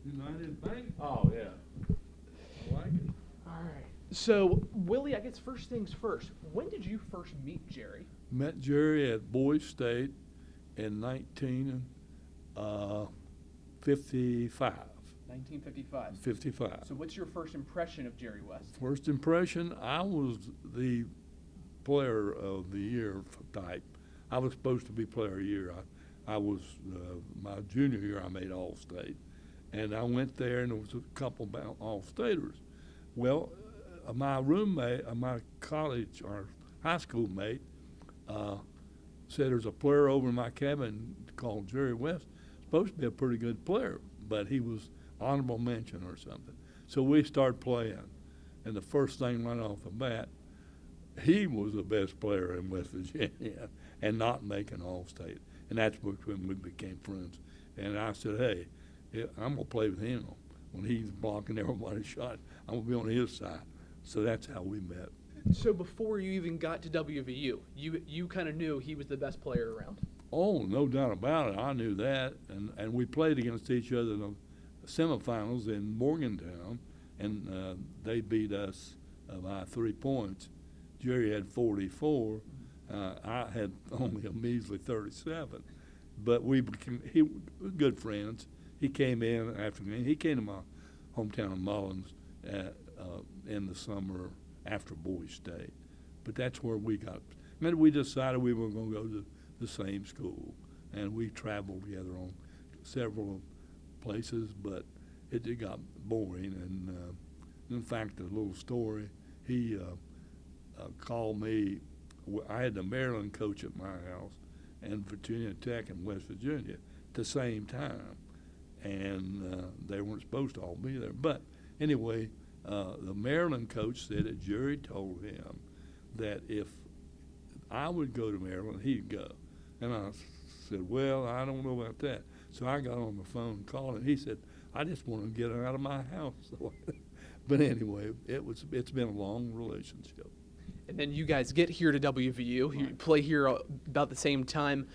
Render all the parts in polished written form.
United Bank. Oh, yeah. I like it. All right. So, Willie, I guess first things first. When did you first meet Jerry? Met Jerry at Boys State in 1955. 1955. 55. So, what's your first impression of Jerry West? First impression, I was the player of the year type. I was supposed to be player of the year. I was my junior year. I made All-State, and I went there, and there was a couple of All-Staters. Well, my roommate, my college or high school mate, said there's a player over in my cabin called Jerry West. Supposed to be a pretty good player, but he was honorable mention or something. So we started playing, and the first thing right off the bat, he was the best player in West Virginia and not making All-State. And that's when we became friends. And I said, hey, I'm going to play with him. When he's blocking everybody's shot, I'm going to be on his side. So that's how we met. So, before you even got to WVU, you kind of knew he was the best player around. Oh, no doubt about it. I knew that. And we played against each other in the semifinals in Morgantown, and they beat us by 3 points. Jerry had 44. I had only a measly 37. But we became good friends. He came in after me. He came to my hometown of Mullins in the summer after Boys State. But that's where we got. We decided we were going to go to the same school, and we traveled together on several places. But it got boring. And in fact, a little story. He called me. I had the Maryland coach at my house and Virginia Tech in West Virginia at the same time, and they weren't supposed to all be there. But anyway, the Maryland coach said that Jerry told him that if I would go to Maryland, he'd go. And I said, well, I don't know about that. So I got on the phone and called him. He said, I just want to get out of my house. But anyway, it's been a long relationship. And then you guys get here to WVU. You play here about the same time.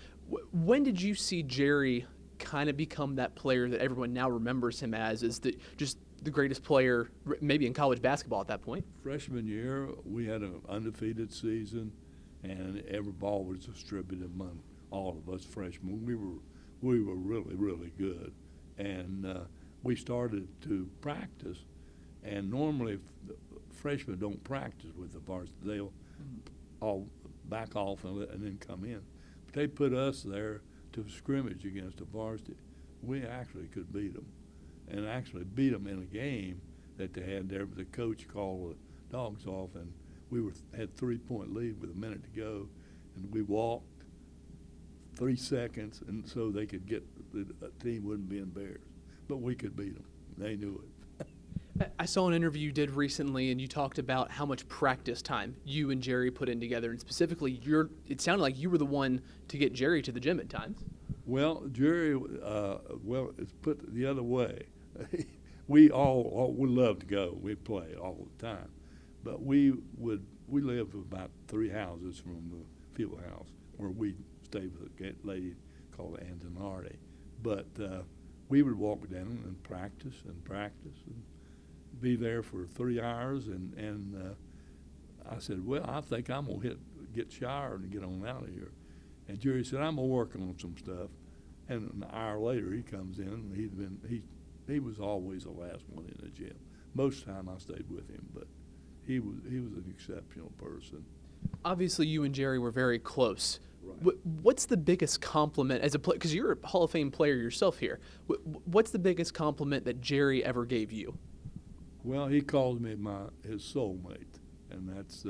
When did you see Jerry kind of become that player that everyone now remembers him as? Is just the greatest player, maybe in college basketball at that point? Freshman year, we had an undefeated season, and every ball was distributed among all of us freshmen. We were really, really good, and we started to practice. And normally, freshmen don't practice with the varsity. They'll all back off and then come in. But they put us there to scrimmage against the varsity. We actually could beat them, and actually beat them in a game that they had there. But the coach called the dogs off, and we had 3-point lead with a minute to go, and we walked 3 seconds, and so they could get the team wouldn't be embarrassed. But we could beat them. They knew it. I saw an interview you did recently, and you talked about how much practice time you and Jerry put in together, and specifically, it sounded like you were the one to get Jerry to the gym at times. Well, Jerry, it's put the other way. we loved to go. We'd play all the time, but we lived about 3 houses from the field house where we stayed with a lady called Antonardi. But we would walk down and practice and be there for 3 hours, and I said, well, I think I'm going to get showered and get on out of here. And Jerry said, I'm going to work on some stuff. And an hour later, he comes in, and he was always the last one in the gym. Most of the time I stayed with him, but he was an exceptional person. Obviously, you and Jerry were very close. Right. What's the biggest compliment as a player? Because you're a Hall of Fame player yourself here. What's the biggest compliment that Jerry ever gave you? Well, he called me his soulmate, and that's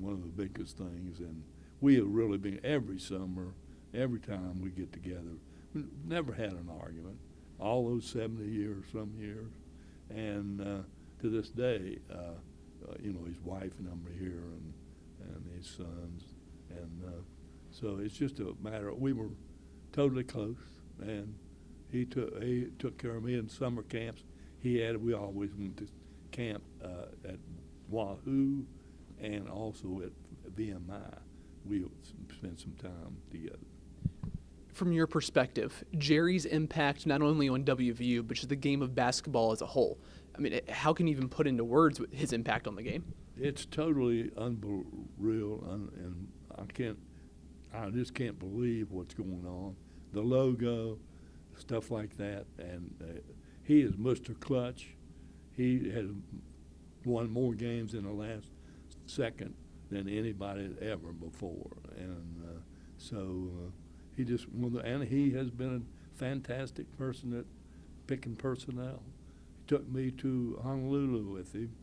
one of the biggest things. And we have really been every summer, every time we get together. We never had an argument. All those 70 years, some years, and to this day, his wife and I'm here, and his sons, and so it's just a matter. We were totally close, and he took care of me in summer camps. We always went to camp at Wahoo and also at VMI. We spent some time together. from your perspective, Jerry's impact not only on WVU, but just the game of basketball as a whole? I mean, how can you even put into words his impact on the game? It's totally unreal, and I just can't believe what's going on. The logo, stuff like that, and he is Mr. Clutch. He has won more games in the last second than anybody ever before, and he just and he has been a fantastic person at picking personnel. He took me to Honolulu with him,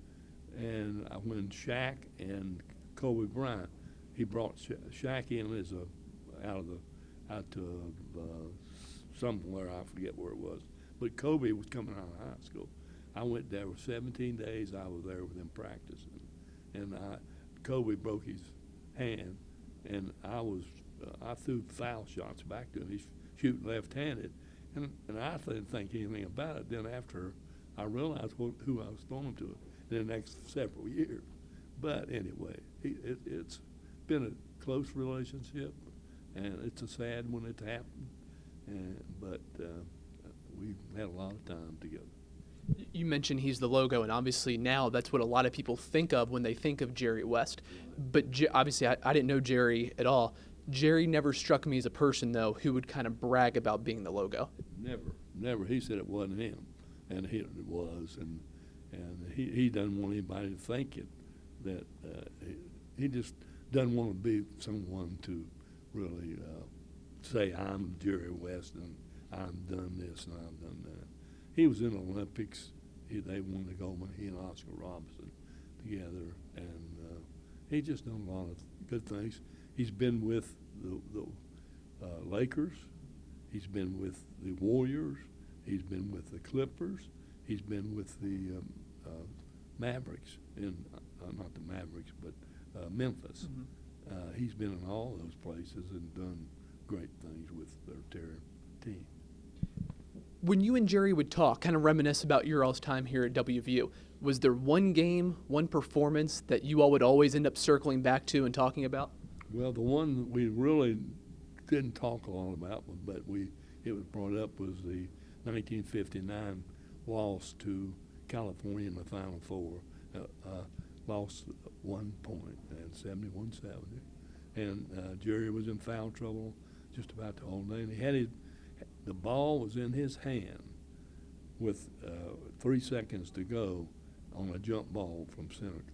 and when Shaq and Kobe Bryant, he brought Shaq in as out to somewhere, I forget where it was, but Kobe was coming out of high school. I went there for 17 days. I was there with him practicing, and Kobe broke his hand, and I threw foul shots back to him. He's shooting left-handed, and I didn't think anything about it. Then after I realized who I was throwing them to in the next several years. But anyway, it's been a close relationship, and it's a sad when it happened. But we've had a lot of time together. You mentioned he's the logo, and obviously now that's what a lot of people think of when they think of Jerry West. But obviously I didn't know Jerry at all. Jerry never struck me as a person, though, who would kind of brag about being the logo. Never. He said it wasn't him, and it was, and he doesn't want anybody to think it. That he just doesn't want to be someone to really say I'm Jerry West and I've done this and I've done that. He was in the Olympics. They won the gold medal. He and Oscar Robertson together, and he just done a lot of good things. He's been with the Lakers. He's been with the Warriors. He's been with the Clippers. He's been with the Mavericks, not the Mavericks, but Memphis. Mm-hmm. He's been in all those places and done great things with their team. When you and Jerry would talk, kind of reminisce about your all's time here at WVU, was there one game, one performance that you all would always end up circling back to and talking about? Well, the one that we really didn't talk a lot about, but it was brought up, was the 1959 loss to California in the Final Four. Lost 1 point and 71-70. And Jerry was in foul trouble just about the whole day. And the ball was in his hand with 3 seconds to go on a jump ball from center.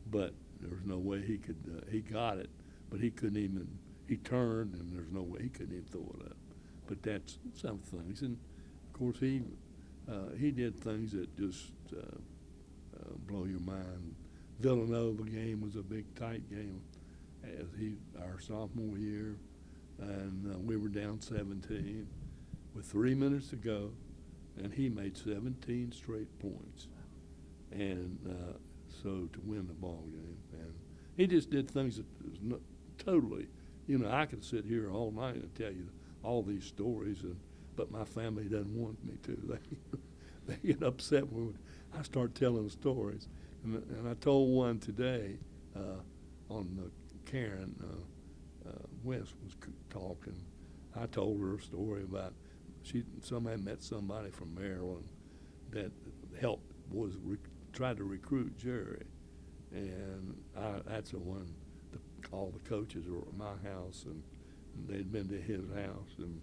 But there was no way he could, he got it, but he couldn't even, he turned, and there's no way he couldn't even throw it up. But that's some things. And, of course, he did things that just blow your mind. Villanova game was a big, tight game our sophomore year, and we were down 17 with 3 minutes to go, and he made 17 straight points, and so to win the ball game. And he just did things that was totally, I could sit here all night and tell you all these stories, but my family doesn't want me to. They get upset when I start telling stories. And I told one today on the Karen West was talking. I told her a story about somebody met somebody from Maryland that tried to recruit Jerry, and that's the one. All the coaches were at my house, and they'd been to his house, and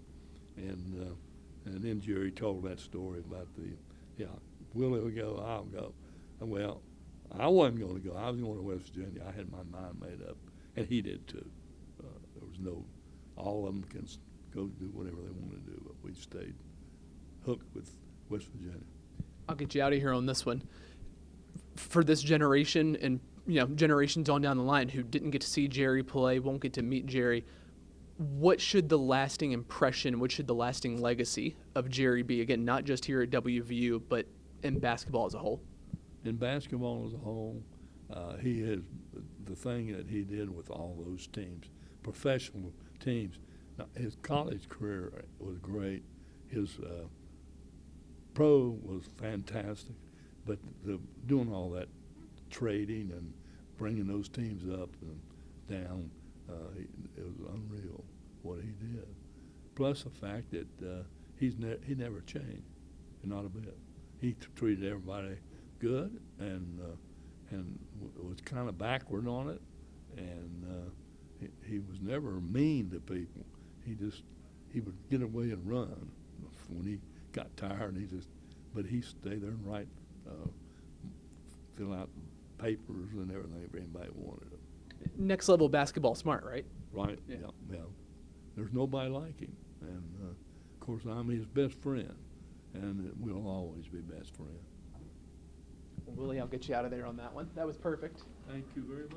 then Jerry told that story about Willie will go, I'll go. Well, I wasn't going to go. I was going to West Virginia. I had my mind made up, and he did too. There was all of them can go do whatever they want to do, but we stayed hooked with West Virginia. I'll get you out of here on this one. For this generation and generations on down the line who didn't get to see Jerry play, won't get to meet Jerry, what should the lasting impression, what should the lasting legacy of Jerry be? Again, not just here at WVU, but in basketball as a whole. In basketball as a whole, he is the thing that he did with all those teams, professional teams. Now, his college career was great. His pro was fantastic, but doing all that trading and bringing those teams up and down, it was unreal what he did. plus the fact that he never changed, not a bit. He treated everybody good and was kind of backward on it, and he was never mean to people. He would get away and run when he got tired. But he stayed there and fill out papers and everything if anybody wanted him. Next level basketball smart, right? Right. Yeah. Yeah. There's nobody like him, and of course I'm his best friend, and we'll always be best friends. Well, Willie, I'll get you out of there on that one. That was perfect. Thank you very much.